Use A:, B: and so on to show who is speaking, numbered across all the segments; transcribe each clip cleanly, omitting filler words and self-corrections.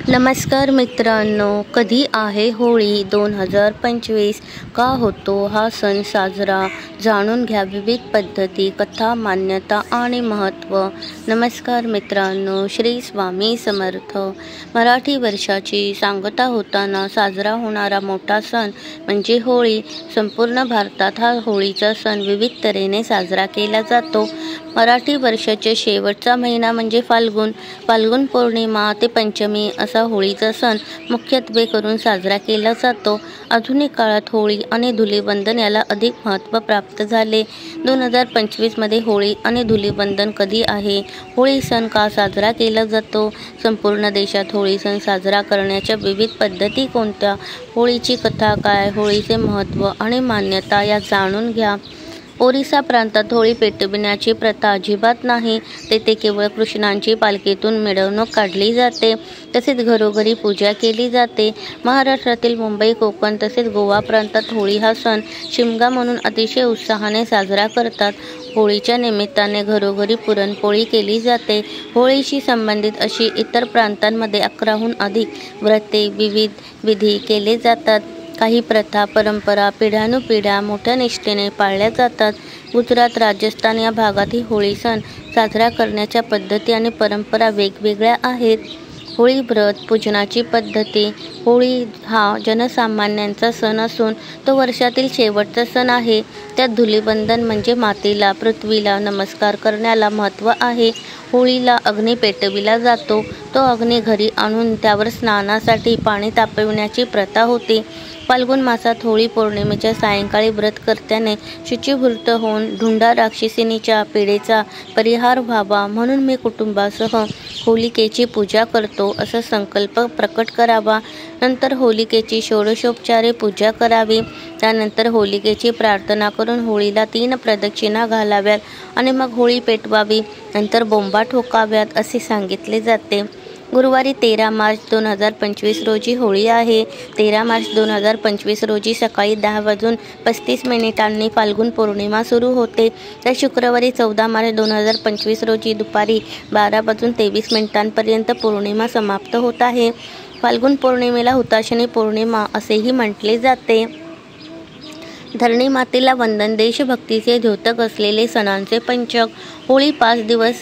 A: नमस्कार मित्रांनो, कधी आहे होळी 2025? का होतो हा सण साजरा? जाणून घ्या विविध पद्धती, कथा, मान्यता आणि महत्त्व. नमस्कार मित्रांनो, श्री स्वामी समर्थ. मराठी वर्षाची सांगता होताना साजरा होणारा मोठा सण म्हणजे होळी. संपूर्ण भारतात हा होळीचा सण विविध तऱ्हेने साजरा केला जातो. मराठी वर्षाचे शेवटचा महिना म्हणजे फाल्गुन पौर्णिमा ते पंचमी असा होळीचा सण मुख्यत्वे करून साजरा केला जातो. आधुनिक काळात होळी आणि धुलीवंदन याला अधिक महत्त्व प्राप्त झाले. 2025 होळी आणि धुलीवंदन कधी आहे? होळी सण का साजरा केला जातो? संपूर्ण देशात होळी सण साजरा करण्याच्या विविध पद्धती कोणत्या? होळीची कथा काय? होळीचे महत्त्व आणि मान्यता या जाणून घ्या. ओरिसा प्रांतात होळी पेटविण्याची प्रथा अजिबात नाही. तेथे केवळ कृष्णांची पालखीतून मिरवणूक काढली जाते. तसेच घरोघरी पूजा केली जाते. महाराष्ट्रातील मुंबई, कोकण तसेच गोवा प्रांतात होळी हा सण शिमगा म्हणून अतिशय उत्साहाने साजरा करतात. होळीच्या निमित्ताने घरोघरी पुरणपोळी केली जाते. होळीशी संबंधित अशी इतर प्रांतांमध्ये 11हून अधिक व्रते, विविध विधी केले जातात. काही प्रथा, परंपरा पिढ्यानुपिढ्या मोठ्या निष्ठेने पाळल्या जातात. गुजरात, राजस्थान या भागातही होळी सण साजरा करण्याच्या पद्धती आणि परंपरा वेगवेगळ्या आहेत. होळी व्रत पूजनाची पद्धती. होळी हा जनसामान्यांचा सण असून तो वर्षातील शेवटचा सण आहे. त्यात धुलीवंदन म्हणजे मातीला, पृथ्वीला नमस्कार करण्याला महत्त्व आहे. होळीला अग्नी पेटविला जातो. तो अग्नी घरी आणून त्यावर स्नानासाठी पाणी तापविण्याची प्रथा होती. फाल्गुन मासात होळी पौर्णिमेच्या सायंकाळी व्रतकर्त्याने शुचिभूत होऊन ढुंडा राक्षसिणीच्या पीडेचा परिहार व्हावा म्हणून मी कुटुंबासह होलिकेची पूजा करतो असा संकल्प प्रकट करावा. नंतर होलिकेची षोडशोपचारे पूजा करावी. त्यानंतर होलिकेची प्रार्थना करून होळीला 3 प्रदक्षिणा घालाव्यात आणि मग होळी पेटवावी. नंतर बोंबा ठोकाव्यात असे सांगितले जाते. गुरुवारी 13 मार्च 2025 रोजी होळी आहे. 13 मार्च 2025 रोजी सकाळी 10:35 फाल्गुन पौर्णिमा सुरू होते. तर शुक्रवारी 14 मार्च 2025 रोजी दुपारी 12:23 पौर्णिमा समाप्त होत आहे. फाल्गुन पौर्णिमेला हुताशनी पौर्णिमा असेही म्हटले जाते. धरणी मातेला वंदन, देशभक्तीचे द्योतक असलेले सणांचे पंचक. होळी 5 दिवस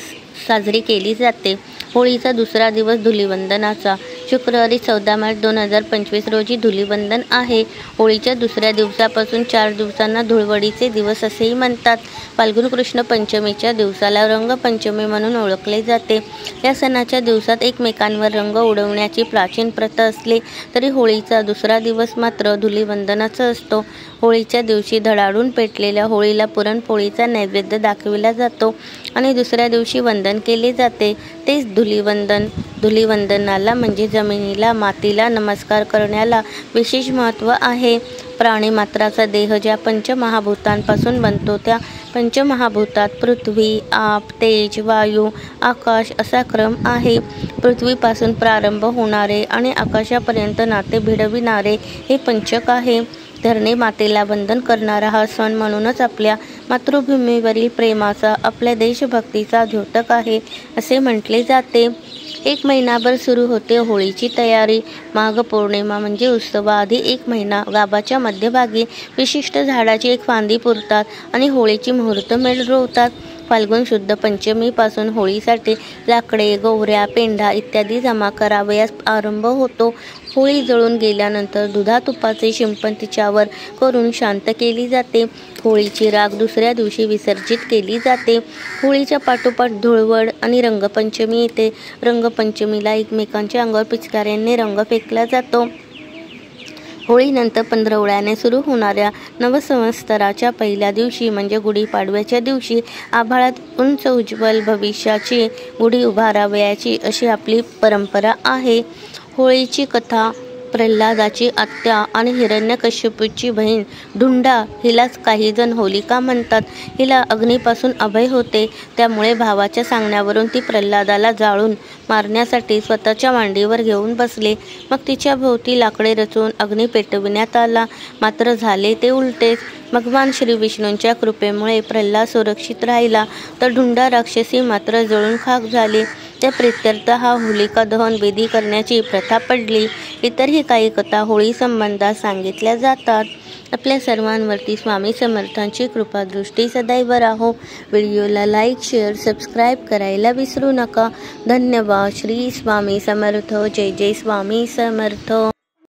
A: साजरी केली जाते. होळीचा दुसरा दिवस धुलीवंदनाचा. शुक्रवारी 14 मार्च 2025 रोजी धुलीवंदन आहे. होळीच्या दुसऱ्या दिवसापासून 4 दिवसांना धुळवडीचे दिवस असेही म्हणतात. फाल्गुन कृष्ण पंचमीच्या दिवसाला रंगपंचमी म्हणून ओळखले जाते. या सणाच्या दिवसात एकमेकांवर रंग उडवण्याची प्राचीन प्रथा असली तरी होळीचा दुसरा दिवस मात्र धुलीवंदनाचा असतो. होळीच्या दिवशी धडाडून पेटलेल्या होळीला पुरणपोळीचा नैवेद्य दाखविला जातो आणि दुसऱ्या दिवशी वंदन केले जाते. तेच धुलीवंदन. धुलीवंदनाला म्हणजे जमिनीला, मातीला नमस्कार करण्याला विशेष महत्त्व आहे. प्राणीमात्राचा देह ज्या पंचमहाभूतांपासून बनतो त्या पंचमहाभूतात पृथ्वी, आप, तेज, वायू, आकाश असा क्रम आहे. पृथ्वीपासून प्रारंभ होणारे आणि आकाशापर्यंत नाते भिडविणारे हे पंचक आहे. धरणी मातेला वंदन करणारा हा सण म्हणूनच आपल्या मातृभूमीवरील प्रेमाचा, आपल्या देशभक्तीचा द्योतक आहे असे म्हटले जाते. 1 महिनाभर सुरू होते होळीची तयारी. माघ पौर्णिमा म्हणजे उत्सवाआधी 1 महिना गाभाच्या मध्यभागी विशिष्ट झाडाची एक फांदी पुरतात आणि होळीची मुहूर्तमेढ रोवतात. फाल्गुन शुद्ध पंचमीपासून होळीसाठी लाकडे, गोवऱ्या, पेंढा इत्यादी जमा करावयास आरंभ होतो. होळी जळून गेल्यानंतर दुधातुपाचे शिंपण तिच्यावर करून शांत केली जाते. होळीची राख दुसऱ्या दिवशी विसर्जित केली जाते. होळीच्या पाठोपाठ धुळवड आणि रंगपंचमी येते. रंगपंचमीला एकमेकांच्या अंगावर पिचकाऱ्यांनी रंग फेकला जातो. होळीनंतर पंधरवड्याने सुरू होणाऱ्या नवसंवत्सराच्या पहिल्या दिवशी म्हणजे गुढीपाडव्याच्या दिवशी आभाळात उंच उज्ज्वल भविष्याची गुढी उभारावयाची अशी आपली परंपरा आहे. होळीची कथा. प्रल्हादाची आत्या आणि हिरण्यकश्यपूची बहीण ढुंडा हिलाच काही जण होलिका म्हणतात. हिला अग्नीपासून अभय होते. त्यामुळे भावाच्या सांगण्यावरून ती प्रल्हादाला जाळून मारण्यासाठी स्वतःच्या मांडीवर घेऊन बसले. मग तिच्या भोवती लाकडे रचून अग्नी पेटविण्यात आला. मात्र झाले ते उलटेच. भगवान श्री विष्णूंच्या कृपेमुळे प्रल्हाद सुरक्षित राहिला, तर ढुंडा राक्षसी मात्र जळून खाक झाली. त्या प्रित्यर्थ हा होलिका दहन विधी करण्याची प्रथा पडली. इतरही काही कथा होळी संबंधात सांगितल्या जातात. आपल्या सर्वांवरती स्वामी समर्थांची कृपादृष्टी सदैव राहो. व्हिडिओला लाईक, शेअर, सबस्क्राईब करायला विसरू नका. धन्यवाद. श्री स्वामी समर्थ. जय जय स्वामी समर्थ.